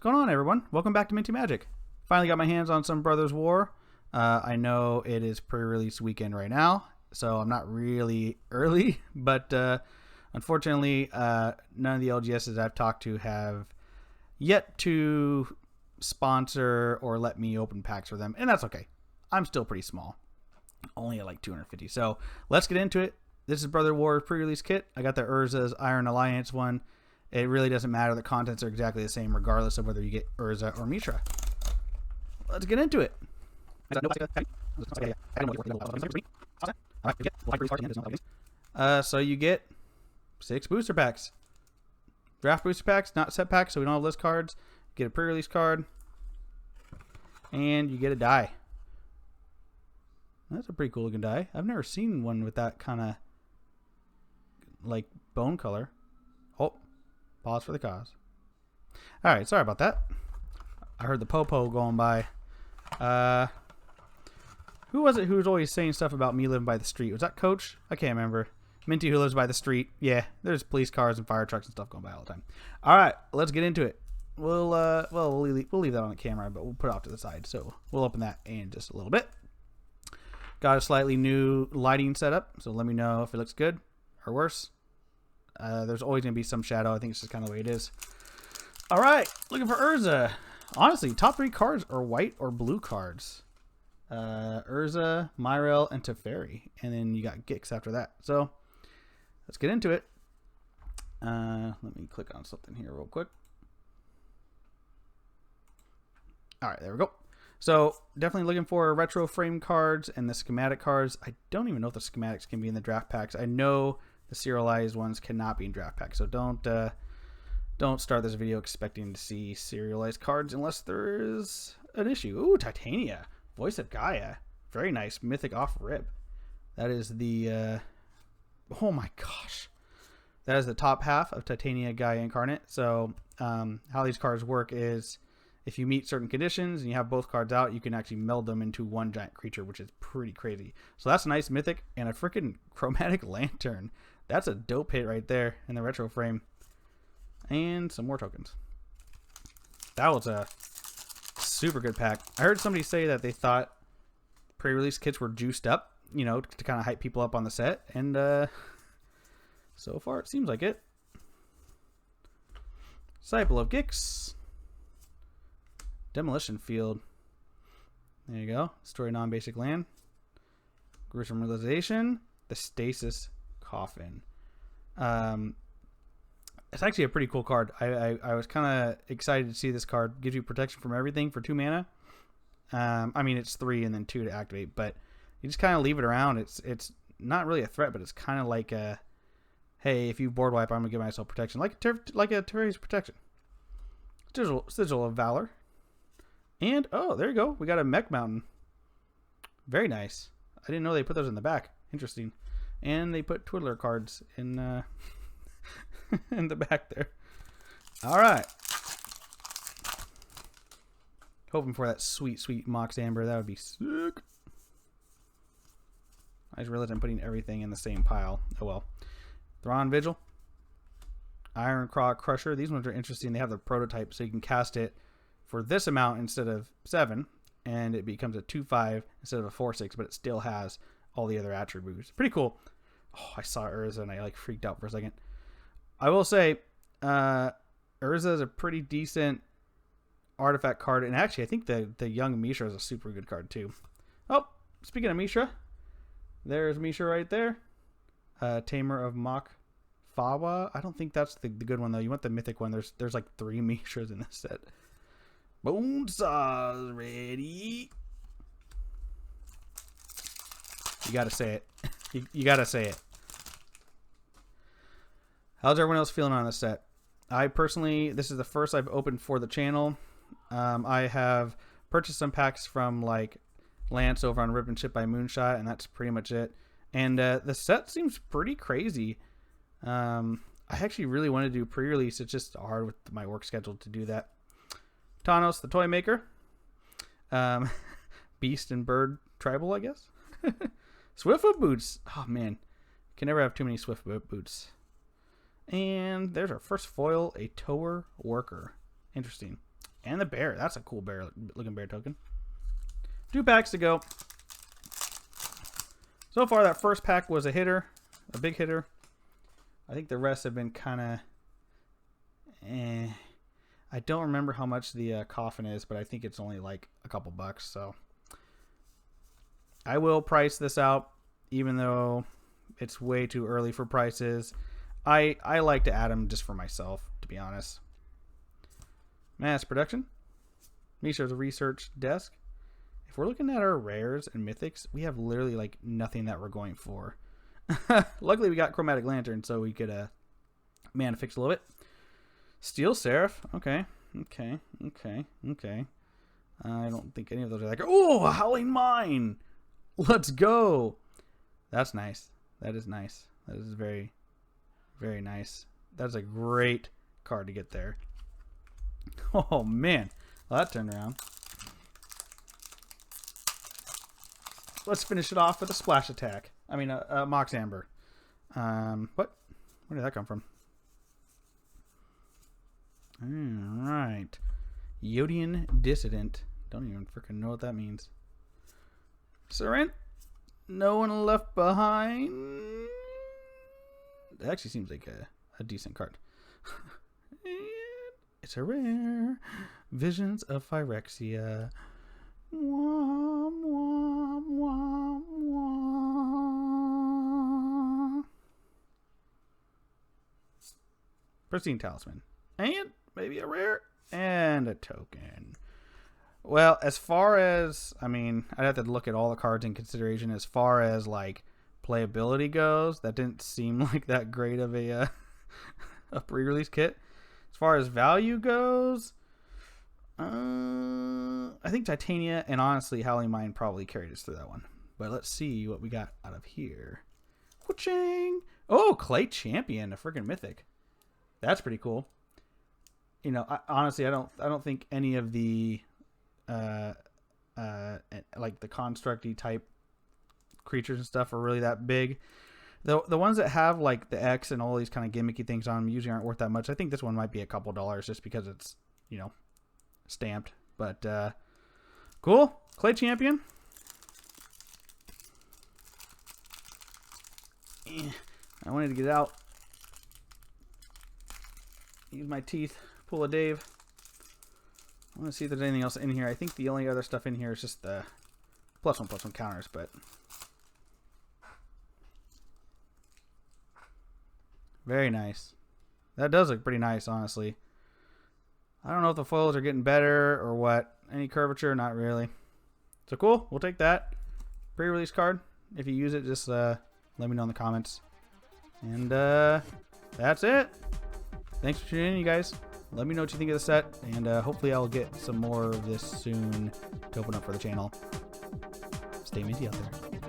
going on, everyone? Welcome back to Minty Magic. Finally got my hands on some Brothers War. I know it is pre-release weekend right now, so I'm not really early, but unfortunately, none of the LGSs I've talked to have yet to sponsor or let me open packs for them, and that's okay. I'm still pretty small, only at like 250. So let's get into it. This is Brother War pre-release kit. I got the Urza's Iron Alliance one. It really doesn't matter. The contents are exactly the same regardless of whether you get Urza or Mishra. Let's get into it. So you get 6 booster packs. Draft booster packs, not set packs, so we don't have list cards. Get a pre-release card. And you get a die. That's a pretty cool looking die. I've never seen one with that kind of like bone color. Oh, pause for the cause. Alright, sorry about that. I heard the popo going by. Who was it who was always saying stuff about me living by the street? Was that Coach? I can't remember. Minty who lives by the street. Yeah, there's police cars and fire trucks and stuff going by all the time. Alright, let's get into it. We'll leave that on the camera, but we'll put it off to the side. So we'll open that in just a little bit. Got a slightly new lighting setup, so let me know if it looks good or worse. There's always going to be some shadow. I think it's just kind of the way it is. Alright, looking for Urza. Honestly, top 3 cards are white or blue cards. Urza, Myrel, and Teferi. And then you got Gix after that. So, let's get into it. Let me click on something here real quick. Alright, there we go. So, definitely looking for retro frame cards and the schematic cards. I don't even know if the schematics can be in the draft packs. I know the serialized ones cannot be in draft packs. So, don't start this video expecting to see serialized cards unless there is an issue. Ooh, Titania. Voice of Gaia. Very nice. Mythic off rip. That is the... oh my gosh. That is the top half of Titania Gaia Incarnate. So how these cards work is if you meet certain conditions and you have both cards out, you can actually meld them into one giant creature, which is pretty crazy. So that's a nice Mythic and a freaking Chromatic Lantern. That's a dope hit right there in the retro frame. And some more tokens. That was a super good pack. I heard somebody say that they thought pre-release kits were juiced up, you know, to kind of hype people up on the set. And so far it seems like it. Disciple of Gix. Demolition Field. There you go. Story non-basic land. Gruesome Realization. The Stasis Coffin. It's actually a pretty cool card. I was kind of excited to see this card. Gives you protection from everything for 2 mana. I mean, it's 3 and then 2 to activate, but you just kind of leave it around. It's not really a threat, but it's kind of like a, hey, if you board wipe, I'm going to give myself protection. Like a Teferi's protection. Sigil of Valor. And, oh, there you go. We got a Mech Mountain. Very nice. I didn't know they put those in the back. Interesting. And they put Twiddler cards in... in the back there. Alright. Hoping for that sweet Mox Amber. That would be sick. I just realized I'm putting everything in the same pile. Oh well. Thrawn Vigil. Iron Claw Crusher. These ones are interesting. They have the prototype, so you can cast it for this amount instead of 7. And it becomes a 2/5 instead of a 4/6, but it still has all the other attributes. Pretty cool. Oh, I saw Urza and I like freaked out for a second. I will say, Urza is a pretty decent artifact card, and actually, I think the young Mishra is a super good card too. Oh, speaking of Mishra, there's Mishra right there. Tamer of Mach Fawa. I don't think that's the good one though. You want the mythic one. There's like 3 Mishras in this set. Bone saws ready. You gotta say it. You gotta say it. How's everyone else feeling on this set? I personally, this is the first I've opened for the channel. I have purchased some packs from like Lance over on Rip and Ship by Moonshot, and that's pretty much it. And the set seems pretty crazy. I actually really want to do pre-release. It's just hard with my work schedule to do that. Tanos, the Toy Maker. Beast and Bird Tribal, I guess. Swiftfoot Boots. Oh man, can never have too many Swiftfoot Boots. And there's our first foil, a Tower Worker. Interesting. And the bear. That's a cool bear looking bear token. 2 packs to go. So far, that first pack was a hitter. A big hitter. I think the rest have been kind of... I don't remember how much the coffin is, but I think it's only like a couple bucks. So I will price this out, even though it's way too early for prices. I like to add them just for myself, to be honest. Mass production. Misha's research desk. If we're looking at our rares and mythics, we have literally like nothing that we're going for. Luckily, we got Chromatic Lantern, so we could mana fix a little bit. Steel Seraph. Okay. I don't think any of those are like, oh, a Howling Mine. Let's go. That's nice. That is nice. That is very, very nice. That's a great card to get there. Oh, man. Well, that turned around. Let's finish it off with a Splash Attack. I mean, a Mox Amber. What? Where did that come from? Alright. Yodian Dissident. Don't even freaking know what that means. Serent. No one left behind. It actually seems like a decent card. It's a rare. Visions of Phyrexia. Wah, wah, wah, wah. Pristine Talisman. And maybe a rare and a token. Well, as far as, I mean, I'd have to look at all the cards in consideration. As far as like playability goes, that didn't seem like that great of a pre-release kit. As far as value goes, I think Titania and honestly Howling Mine probably carried us through that one. But let's see what we got out of here. Wha-ching! Oh, Clay Champion, a freaking mythic. That's pretty cool. You know, honestly, I don't think any of the like the constructy type creatures and stuff are really that big. The ones that have like the X and all these kind of gimmicky things on them usually aren't worth that much. I think this one might be a couple dollars just because it's, you know, stamped. But cool. Clay Champion. I wanted to get it out. Use my teeth. Pull a Dave. I want to see if there's anything else in here. I think the only other stuff in here is just the +1/+1 counters, but very nice. That does look pretty nice, honestly. I don't know if the foils are getting better or what. Any curvature? Not really. So cool. We'll take that. Pre-release card. If you use it, just let me know in the comments. And that's it. Thanks for tuning in, you guys. Let me know what you think of the set, and hopefully I'll get some more of this soon to open up for the channel. Stay minty out there.